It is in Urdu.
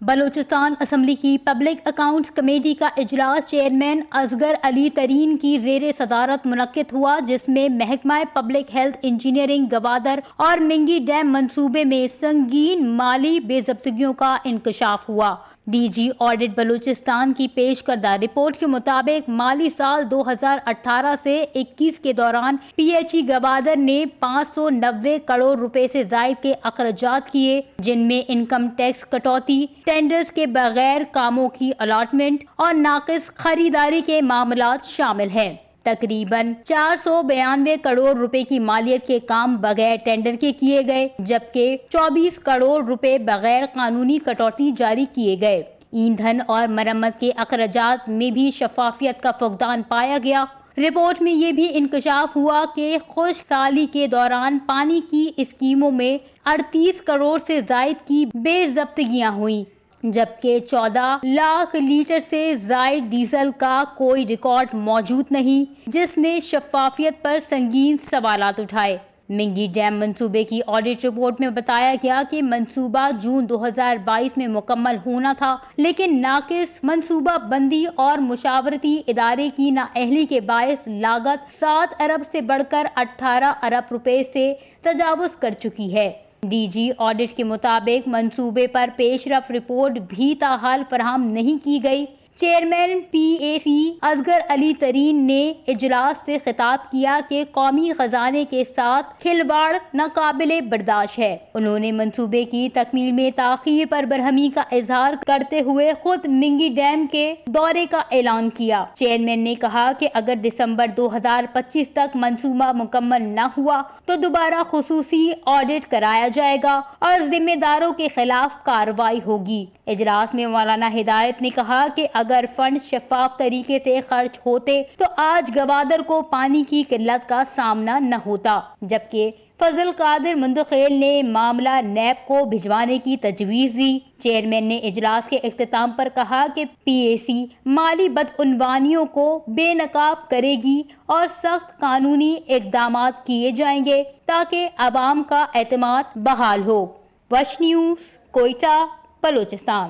بلوچستان اسمبلی کی پبلک اکاؤنٹس کمیٹی کا اجلاس چیئرمین اصغر علی ترین کی زیر صدارت منعقد ہوا، جس میں محکمہ پبلک ہیلتھ انجینئرنگ گوادر اور منگی ڈیم منصوبے میں سنگین مالی بے ضابطگیوں کا انکشاف ہوا۔ ڈی جی آڈٹ بلوچستان کی پیش کردہ رپورٹ کے مطابق مالی سال 2018 سے 21 کے دوران پی ایچ ای گوادر نے 590 کروڑ روپے سے زائد کے اخراجات کیے، جن میں انکم ٹیکس کٹوتی، ٹینڈرز کے بغیر کاموں کی الاٹمنٹ اور ناقص خریداری کے معاملات شامل ہیں۔ تقریباً 492 کروڑ روپے کی مالیت کے کام بغیر ٹینڈر کے کیے گئے، جبکہ 24 کروڑ روپے بغیر قانونی کٹوتی جاری کیے گئے۔ ایندھن اور مرمت کے اخراجات میں بھی شفافیت کا فقدان پایا گیا۔ رپورٹ میں یہ بھی انکشاف ہوا کہ خشک سالی کے دوران پانی کی اسکیموں میں 38 کروڑ سے زائد کی بے ضابطگیاں ہوئیں، جبکہ 14 لاکھ لیٹر سے زائد ڈیزل کا کوئی ریکارڈ موجود نہیں، جس نے شفافیت پر سنگین سوالات اٹھائے۔ منگی ڈیم منصوبے کی آڈٹ رپورٹ میں بتایا گیا کہ منصوبہ جون 2022 میں مکمل ہونا تھا، لیکن ناقص منصوبہ بندی اور مشاورتی ادارے کی نااہلی کے باعث لاگت 7 ارب سے بڑھ کر 18 ارب روپے سے تجاوز کر چکی ہے۔ ڈی جی آڈٹ کے مطابق منصوبے پر پیش رفت رپورٹ بھی تاحال فراہم نہیں کی گئی۔ چیئرمین پی اے سی اصغر علی ترین نے اجلاس سے خطاب کیا کہ قومی خزانے کے ساتھ کھلواڑ ناقابل برداشت ہے۔ انہوں نے منصوبے کی تکمیل میں تاخیر پر برہمی کا اظہار کرتے ہوئے خود منگی ڈیم کے دورے کا اعلان کیا۔ چیئرمین نے کہا کہ اگر دسمبر 2025 تک منصوبہ مکمل نہ ہوا تو دوبارہ خصوصی آڈٹ کرایا جائے گا اور ذمہ داروں کے خلاف کارروائی ہوگی۔ اجلاس میں مولانا ہدایت نے کہا کہ اگر فنڈ شفاف طریقے سے خرچ ہوتے تو آج گوادر کو پانی کی قلت کا سامنا نہ ہوتا، جبکہ فضل قادر مندخیل نے معاملہ نیب کو بھجوانے کی تجویز دی۔ چیئرمین نے اجلاس کے اختتام پر کہا کہ پی اے سی مالی بدعنوانیوں کو بے نقاب کرے گی اور سخت قانونی اقدامات کیے جائیں گے تاکہ عوام کا اعتماد بحال ہو۔ وش نیوز، کوئٹہ، بلوچستان۔